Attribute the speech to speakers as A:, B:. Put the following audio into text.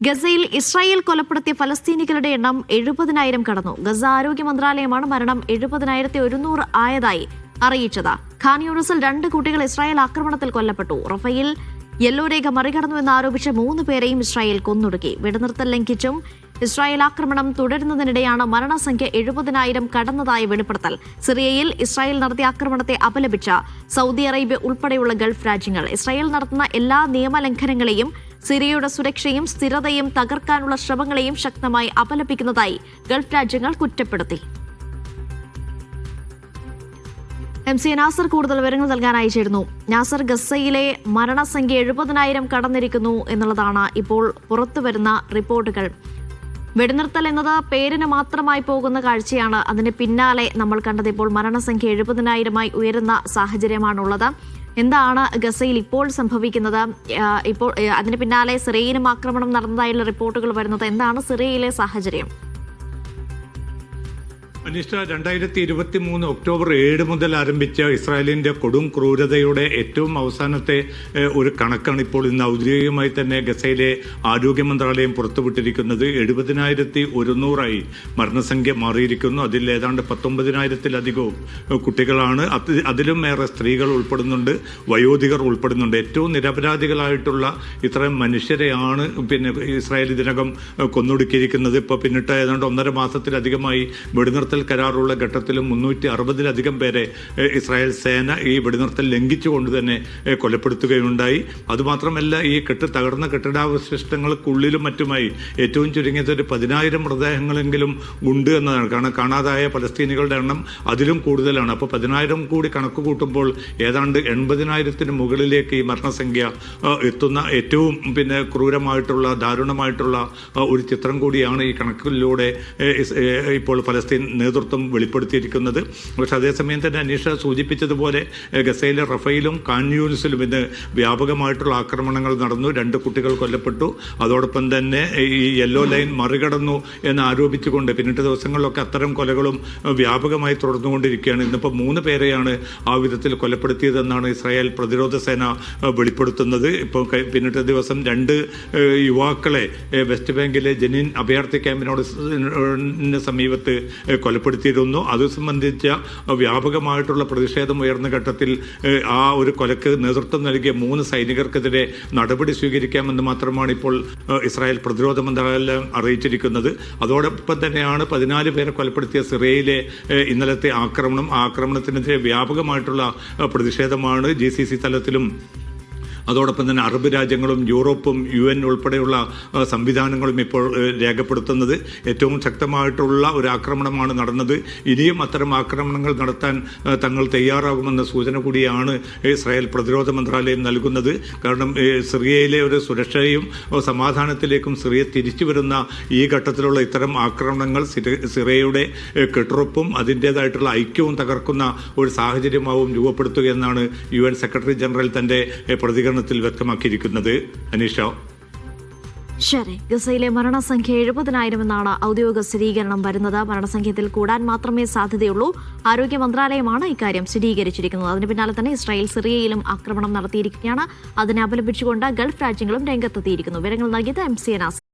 A: ഗസയിൽ ഇസ്രായേൽ കൊലപ്പെടുത്തിയ ഫലസ്തീനികളുടെ എണ്ണം 70,000 കടന്നു. ഗസ ആരോഗ്യ മന്ത്രാലയമാണ് മരണം 70,100 ആയതായി അറിയിച്ചത്. ഖാൻ യൂണിസിൽ 2 കുട്ടികൾ ഇസ്രായേൽ ആക്രമണത്തിൽ കൊല്ലപ്പെട്ടു. റഫയിൽ യെല്ലോ രേഖ മറികടന്നുവെന്ന് ആരോപിച്ച 3 പേരെയും ഇസ്രായേൽ കൊന്നൊടുക്കി. വെടിനിർത്തൽ ലംഘിച്ചും ഇസ്രായേൽ ആക്രമണം തുടരുന്നതിനിടെയാണ് മരണസംഖ്യ 70,000 കടന്നതായി വെളിപ്പെടുത്തൽ. സിറിയയിൽ ഇസ്രായേൽ നടത്തിയ ആക്രമണത്തെ അപലപിച്ച സൗദി അറേബ്യ ഉൾപ്പെടെയുള്ള ഗൾഫ് രാജ്യങ്ങൾ ഇസ്രായേൽ നടത്തുന്ന എല്ലാ നിയമലംഘനങ്ങളെയും സിറിയയുടെ സുരക്ഷയും സ്ഥിരതയും തകർക്കാനുള്ള ശ്രമങ്ങളെയും ശക്തമായി അപലപിക്കുന്നതായി ഗൾഫ് രാജ്യങ്ങൾ കുറ്റപ്പെടുത്തി. MC നാസർ കൂടുതൽ വിവരങ്ങൾ നൽകാനായി ചേരുന്നു. നാസർ, ഗസയിലെ മരണസംഖ്യ 70,000 കടന്നിരിക്കുന്നു എന്നുള്ളതാണ് ഇപ്പോൾ പുറത്തുവരുന്ന റിപ്പോർട്ടുകൾ. വെടിനിർത്തൽ എന്നത് പേരിന് മാത്രമായി പോകുന്ന കാഴ്ചയാണ്. അതിന് പിന്നാലെ നമ്മൾ കണ്ടത് ഇപ്പോൾ മരണസംഖ്യ 70,000 ഉയരുന്ന സാഹചര്യമാണുള്ളത്. എന്താണ് ഗസയിൽ ഇപ്പോൾ സംഭവിക്കുന്നത്? ഇപ്പോൾ അതിന് പിന്നാലെ സിറിയയിലും ആക്രമണം നടന്നതായുള്ള റിപ്പോർട്ടുകൾ വരുന്നത്. എന്താണ് സിറിയയിലെ സാഹചര്യം?
B: അനിഷ്ട, 2023 ഒക്ടോബർ 7 മുതൽ ആരംഭിച്ച ഇസ്രായേലിന്റെ കൊടും ക്രൂരതയുടെ ഏറ്റവും അവസാനത്തെ ഒരു കണക്കാണ് ഇപ്പോൾ ഇന്ന് ഔദ്യോഗികമായി തന്നെ ഗസയിലെ ആരോഗ്യ മന്ത്രാലയം പുറത്തുവിട്ടിരിക്കുന്നത്. 70,100 മരണസംഖ്യ മാറിയിരിക്കുന്നു. അതിൽ ഏതാണ്ട് 19,000-ലധികവും കുട്ടികളാണ്. അതിലും ഏറെ സ്ത്രീകൾ ഉൾപ്പെടുന്നുണ്ട്, വയോധികർ ഉൾപ്പെടുന്നുണ്ട്. ഏറ്റവും നിരപരാധികളായിട്ടുള്ള ഇത്രയും മനുഷ്യരെയാണ് ഇസ്രായേൽ ഇതിനകം കൊന്നൊടുക്കിയിരിക്കുന്നത്. ഇപ്പോൾ പിന്നിട്ട് ഏതാണ്ട് 1.5 മാസത്തിലധികമായി വെടിനിർത്തൽ കരാറുള്ള ഘട്ടത്തിലും 360-ലധികം പേരെ ഇസ്രായേൽ സേന ഈ വെടിനിർത്തൽ ലംഘിച്ചുകൊണ്ട് തന്നെ കൊലപ്പെടുത്തുകയുണ്ടായി. അതുമാത്രമല്ല, ഈ തകർന്ന കെട്ടിടാവശിഷ്ടങ്ങൾക്കുള്ളിലും മറ്റുമായി ഏറ്റവും ചുരുങ്ങിയത് ഒരു 10,000 മൃതദേഹങ്ങളെങ്കിലും ഉണ്ട് എന്നതാണ്. കാരണം കാണാതായ പലസ്തീനികളുടെ എണ്ണം അതിലും കൂടുതലാണ്. അപ്പോൾ 10,000 കൂടി കണക്ക് കൂട്ടുമ്പോൾ ഏതാണ്ട് 80,000-ന് മുകളിലേക്ക് ഈ മരണസംഖ്യ എത്തുന്ന ഏറ്റവും ക്രൂരമായിട്ടുള്ള ദാരുണമായിട്ടുള്ള ഒരു ചിത്രം കൂടിയാണ് ഈ കണക്കിലൂടെ ഇപ്പോൾ പലസ്തീൻ നേതൃത്വം വെളിപ്പെടുത്തിയിരിക്കുന്നത്. പക്ഷെ അതേസമയം തന്നെ അനീഷ സൂചിപ്പിച്ചതുപോലെ ഗസയിലെ റഫയിലും ഖാൻ യൂനിസിലും ഇന്ന് വ്യാപകമായിട്ടുള്ള ആക്രമണങ്ങൾ നടന്നു. 2 കുട്ടികൾ കൊല്ലപ്പെട്ടു. അതോടൊപ്പം തന്നെ ഈ യെല്ലോ ലൈൻ മറികടന്നു എന്ന് ആരോപിച്ചുകൊണ്ട് പിന്നിട്ട് ദിവസങ്ങളിലൊക്കെ അത്തരം കൊലകളും വ്യാപകമായി തുടർന്നുകൊണ്ടിരിക്കുകയാണ്. ഇന്നിപ്പോൾ 3 പേരെയാണ് ആ വിധത്തിൽ കൊലപ്പെടുത്തിയതെന്നാണ് ഇസ്രായേൽ പ്രതിരോധ സേന വെളിപ്പെടുത്തുന്നത്. ഇപ്പോൾ പിന്നിട്ട ദിവസം 2 യുവാക്കളെ വെസ്റ്റ് ബാങ്കിലെ ജനീൻ അഭയാർത്ഥി ക്യാമ്പിനോട് സമീപത്ത് കൊലപ്പെടുത്തിയിരുന്നു. അത് സംബന്ധിച്ച വ്യാപകമായിട്ടുള്ള പ്രതിഷേധം ഉയർന്ന ഘട്ടത്തിൽ ആ ഒരു കൊലക്ക് നേതൃത്വം നൽകിയ 3 സൈനികർക്കെതിരെ നടപടി സ്വീകരിക്കാമെന്ന് മാത്രമാണ് ഇപ്പോൾ ഇസ്രായേൽ പ്രതിരോധ മന്ത്രാലയം അറിയിച്ചിരിക്കുന്നത്. അതോടൊപ്പം തന്നെയാണ് 14 പേരെ കൊലപ്പെടുത്തിയ സിറിയയിലെ ഇന്നലത്തെ ആക്രമണം. ആ ആക്രമണത്തിനെതിരെ വ്യാപകമായിട്ടുള്ള പ്രതിഷേധമാണ് GCC തലത്തിലും അതോടൊപ്പം തന്നെ അറബ് രാജ്യങ്ങളും യൂറോപ്പും UN ഉൾപ്പെടെയുള്ള സംവിധാനങ്ങളും ഇപ്പോൾ രേഖപ്പെടുത്തുന്നത്. ഏറ്റവും ശക്തമായിട്ടുള്ള ഒരു ആക്രമണമാണ് നടന്നത്. ഇനിയും അത്തരം ആക്രമണങ്ങൾ നടത്താൻ തങ്ങൾ തയ്യാറാകുമെന്ന സൂചന കൂടിയാണ് ഇസ്രായേൽ പ്രതിരോധ മന്ത്രാലയം നൽകുന്നത്. കാരണം സിറിയയിലെ ഒരു സുരക്ഷയും സമാധാനത്തിലേക്കും സിറിയ തിരിച്ചു വരുന്ന ഈ ഘട്ടത്തിലുള്ള ഇത്തരം ആക്രമണങ്ങൾ സിറിയയുടെ കെട്ടുറപ്പും അതിൻ്റേതായിട്ടുള്ള ഐക്യവും തകർക്കുന്ന ഒരു സാഹചര്യമാവും രൂപപ്പെടുത്തുകയെന്നാണ് UN സെക്രട്ടറി ജനറൽ തന്റെ പ്രതികരണത്തിൽ വ്യക്തമാക്കിയിരിക്കുന്നത്. അനീഷ,
A: ശരി. ഗസയിലെ മരണസംഖ്യ 70,000 എന്നാണ് ഔദ്യോഗിക സ്ഥിരീകരണം വരുന്നത്. മരണസംഖ്യത്തിൽ കൂടാൻ മാത്രമേ സാധ്യതയുള്ളൂ. ആരോഗ്യ മന്ത്രാലയമാണ് ഇക്കാര്യം സ്ഥിരീകരിച്ചിരിക്കുന്നത്. അതിന് പിന്നാലെ തന്നെ ഇസ്രായേൽ സിറിയയിലും ആക്രമണം നടത്തിയിരിക്കുകയാണ്. അതിനെ അപലപിച്ചുകൊണ്ട് ഗൾഫ് രാജ്യങ്ങളും രംഗത്തെത്തിയിരിക്കുന്നു. വിവരങ്ങൾ നൽകിയത് MC നാസർ.